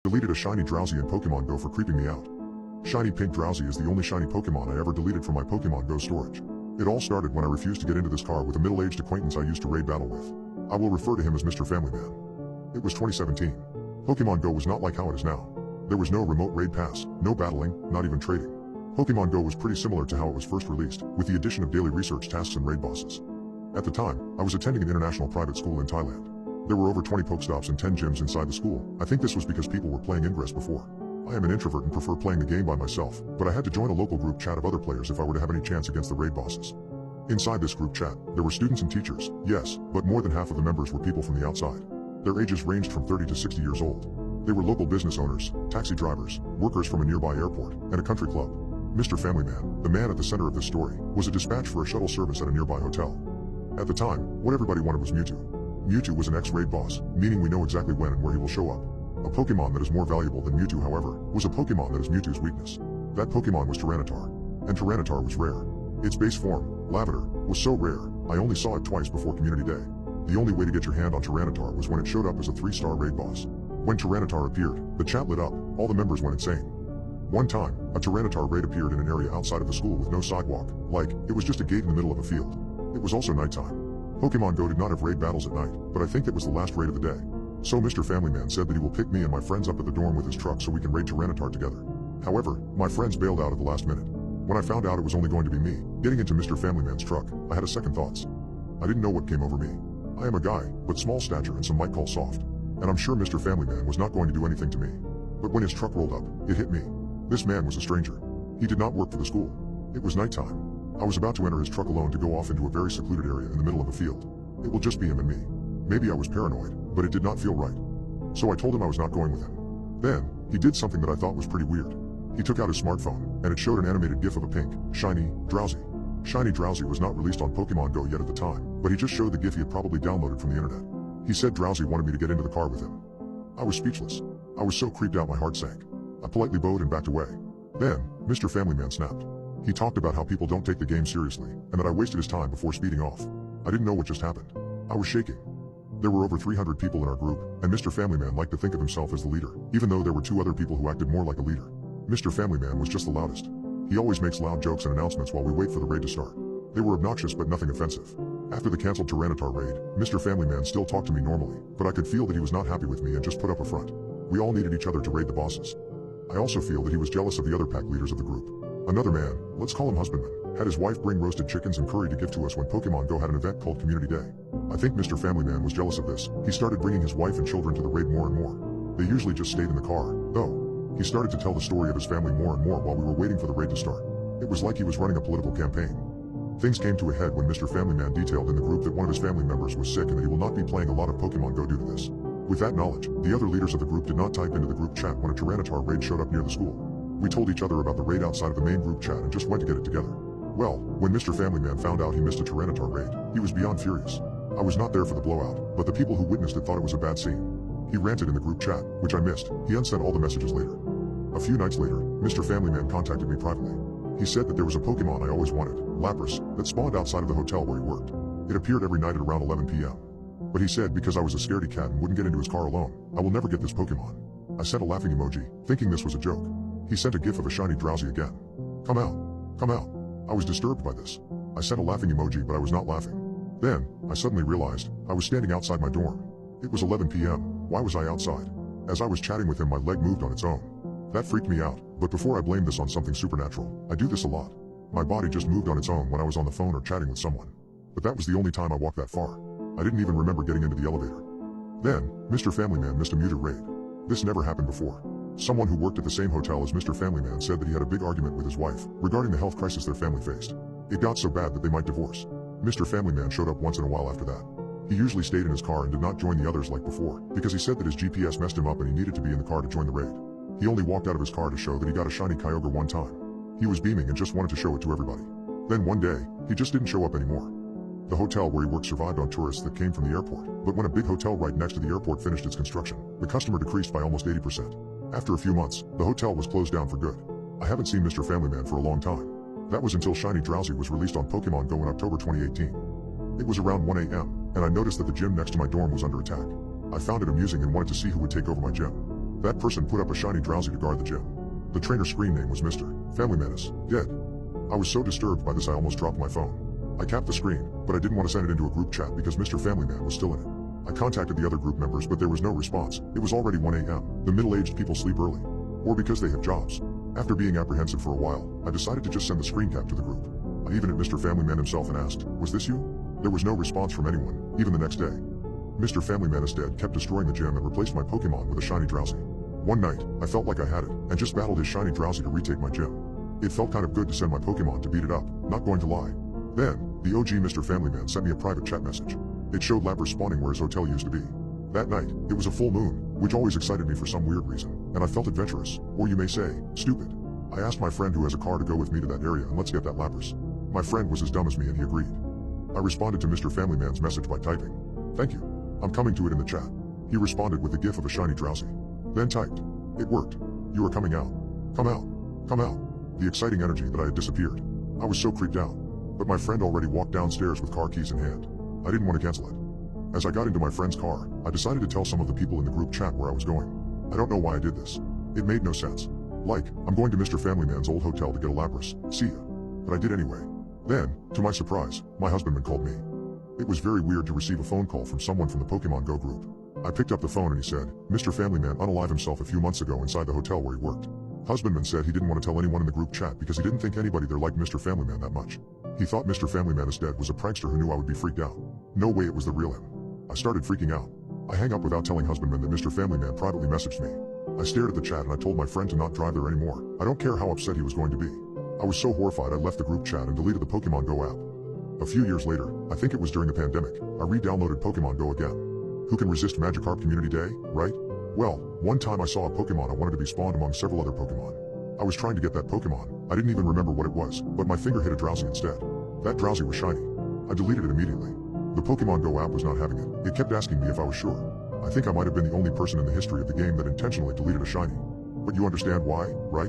Deleted a shiny Drowzee in Pokemon Go for creeping me out. Shiny pink Drowzee is the only shiny Pokemon I ever deleted from my Pokemon Go storage. It all started when I refused to get into this car with a middle-aged acquaintance I used to raid battle with. I will refer to him as Mr. Family Man. It was 2017. Pokemon Go was not like how it is now. There was no remote raid pass, no battling, not even trading. Pokemon Go was pretty similar to how it was first released, with the addition of daily research tasks and raid bosses. At the time, I was attending an international private school in Thailand. There were over 20 Pokestops and 10 gyms inside the school. I think this was because people were playing Ingress before. I am an introvert and prefer playing the game by myself, but I had to join a local group chat of other players if I were to have any chance against the raid bosses. Inside this group chat, there were students and teachers, yes, but more than half of the members were people from the outside. Their ages ranged from 30 to 60 years old. They were local business owners, taxi drivers, workers from a nearby airport, and a country club. Mr. Family Man, the man at the center of this story, was a dispatch for a shuttle service at a nearby hotel. At the time, what everybody wanted was Mewtwo. Mewtwo was an ex-raid boss, meaning we know exactly when and where he will show up. A Pokemon that is more valuable than Mewtwo, however, was a Pokemon that is Mewtwo's weakness. That Pokemon was Tyranitar. And Tyranitar was rare. Its base form, Lavender, was so rare, I only saw it twice before Community Day. The only way to get your hand on Tyranitar was when it showed up as a 3-star raid boss. When Tyranitar appeared, the chat lit up, all the members went insane. One time, a Tyranitar raid appeared in an area outside of the school with no sidewalk, like, it was just a gate in the middle of a field. It was also nighttime. Pokemon Go did not have raid battles at night, but I think that was the last raid of the day. So Mr. Family Man said that he will pick me and my friends up at the dorm with his truck so we can raid Tyranitar together. However, my friends bailed out at the last minute. When I found out it was only going to be me, getting into Mr. Family Man's truck, I had a second thoughts. I didn't know what came over me. I am a guy, but small stature and some might call soft. And I'm sure Mr. Family Man was not going to do anything to me. But when his truck rolled up, it hit me. This man was a stranger. He did not work for the school. It was nighttime. I was about to enter his truck alone to go off into a very secluded area in the middle of a field. It will just be him and me. Maybe I was paranoid, but it did not feel right. So I told him I was not going with him. Then, he did something that I thought was pretty weird. He took out his smartphone, and it showed an animated GIF of a pink, shiny, Drowzee. Shiny Drowzee was not released on Pokemon Go yet at the time, but he just showed the GIF he had probably downloaded from the internet. He said Drowzee wanted me to get into the car with him. I was speechless. I was so creeped out my heart sank. I politely bowed and backed away. Then, Mr. Family Man snapped. He talked about how people don't take the game seriously, and that I wasted his time before speeding off. I didn't know what just happened. I was shaking. There were over 300 people in our group, and Mr. Family Man liked to think of himself as the leader, even though there were 2 other people who acted more like a leader. Mr. Family Man was just the loudest. He always makes loud jokes and announcements while we wait for the raid to start. They were obnoxious but nothing offensive. After the cancelled Tyranitar raid, Mr. Family Man still talked to me normally, but I could feel that he was not happy with me and just put up a front. We all needed each other to raid the bosses. I also feel that he was jealous of the other pack leaders of the group. Another man, let's call him husbandman, had his wife bring roasted chickens and curry to give to us when Pokemon Go had an event called Community Day. I think Mr. Family Man was jealous of this. He started bringing his wife and children to the raid more and more. They usually just stayed in the car, though. He started to tell the story of his family more and more while we were waiting for the raid to start. It was like he was running a political campaign. Things came to a head when Mr. Family Man detailed in the group that one of his family members was sick and that he will not be playing a lot of Pokemon Go due to this. With that knowledge, the other leaders of the group did not type into the group chat when a Tyranitar raid showed up near the school. We told each other about the raid outside of the main group chat and just went to get it together. Well, when Mr. Family Man found out he missed a Tyranitar raid, he was beyond furious. I was not there for the blowout, but the people who witnessed it thought it was a bad scene. He ranted in the group chat, which I missed. He unsent all the messages later. A few nights later, Mr. Family Man contacted me privately. He said that there was a Pokemon I always wanted, Lapras, that spawned outside of the hotel where he worked. It appeared every night at around 11 p.m. But he said because I was a scaredy cat and wouldn't get into his car alone, I will never get this Pokemon. I sent a laughing emoji, thinking this was a joke. He sent a gif of a shiny Drowzee again. Come out. Come out. I was disturbed by this. I sent a laughing emoji but I was not laughing. Then, I suddenly realized, I was standing outside my dorm. It was 11 p.m, why was I outside? As I was chatting with him my leg moved on its own. That freaked me out, but before I blame this on something supernatural, I do this a lot. My body just moved on its own when I was on the phone or chatting with someone. But that was the only time I walked that far. I didn't even remember getting into the elevator. Then, Mr. Family Man missed a Mewtwo raid. This never happened before. Someone who worked at the same hotel as Mr. Family Man said that he had a big argument with his wife regarding the health crisis their family faced. It got so bad that they might divorce. Mr. Family Man showed up once in a while after that. He usually stayed in his car and did not join the others like before, because he said that his GPS messed him up and he needed to be in the car to join the raid. He only walked out of his car to show that he got a shiny Kyogre one time. He was beaming and just wanted to show it to everybody. Then one day, he just didn't show up anymore. The hotel where he worked survived on tourists that came from the airport, but when a big hotel right next to the airport finished its construction, the customer decreased by almost 80%. After a few months, the hotel was closed down for good. I haven't seen Mr. Family Man for a long time. That was until Shiny Drowzee was released on Pokemon Go in October 2018. It was around 1 a.m, and I noticed that the gym next to my dorm was under attack. I found it amusing and wanted to see who would take over my gym. That person put up a shiny Drowzee to guard the gym. The trainer's screen name was Mr. Family Man is dead. I was so disturbed by this I almost dropped my phone. I capped the screen, but I didn't want to send it into a group chat because Mr. Family Man was still in it. I contacted the other group members but there was no response. It was already 1 a.m. The middle-aged people sleep early. Or because they have jobs. After being apprehensive for a while, I decided to just send the screen cap to the group. I even hit Mr. Family Man himself and asked, "Was this you?" There was no response from anyone, even the next day. Mr. Family Man is dead kept destroying the gym and replaced my Pokemon with a shiny Drowzee. One night, I felt like I had it, and just battled his shiny Drowzee to retake my gym. It felt kind of good to send my Pokemon to beat it up, not going to lie. Then, the OG Mr. Family Man sent me a private chat message. It showed Lapras spawning where his hotel used to be. That night, it was a full moon, which always excited me for some weird reason, and I felt adventurous, or you may say, stupid. I asked my friend who has a car to go with me to that area and let's get that Lapras. My friend was as dumb as me and he agreed. I responded to Mr. Family Man's message by typing, "Thank you. I'm coming to it in the chat." He responded with the gif of a shiny Drowzee. Then typed, "It worked. You are coming out. Come out. Come out." The exciting energy that I had disappeared. I was so creeped out. But my friend already walked downstairs with car keys in hand. I didn't want to cancel it. As I got into my friend's car, I decided to tell some of the people in the group chat where I was going. I don't know why I did this. It made no sense. Like, I'm going to Mr. Family Man's old hotel to get a Lapras, see ya. But I did anyway. Then, to my surprise, my husbandman called me. It was very weird to receive a phone call from someone from the Pokemon Go group. I picked up the phone and he said, "Mr. Family Man unalived himself a few months ago inside the hotel where he worked." Husbandman said he didn't want to tell anyone in the group chat because he didn't think anybody there liked Mr. Family Man that much. He thought Mr. Family Man is dead was a prankster who knew I would be freaked out. No way it was the real him. I started freaking out. I hang up without telling husbandman that Mr. Family Man privately messaged me. I stared at the chat and I told my friend to not drive there anymore. I don't care how upset he was going to be. I was so horrified I left the group chat and deleted the Pokemon Go app. A few years later, I think it was during the pandemic, I re-downloaded Pokemon Go again. Who can resist Magikarp Community Day, right? Well, one time I saw a Pokemon I wanted to be spawned among several other Pokemon. I was trying to get that Pokemon. I didn't even remember what it was, but my finger hit a Drowzee instead. That Drowzee was shiny. I deleted it immediately. The Pokemon Go app was not having it. It kept asking me if I was sure. I think I might have been the only person in the history of the game that intentionally deleted a shiny. But you understand why, right?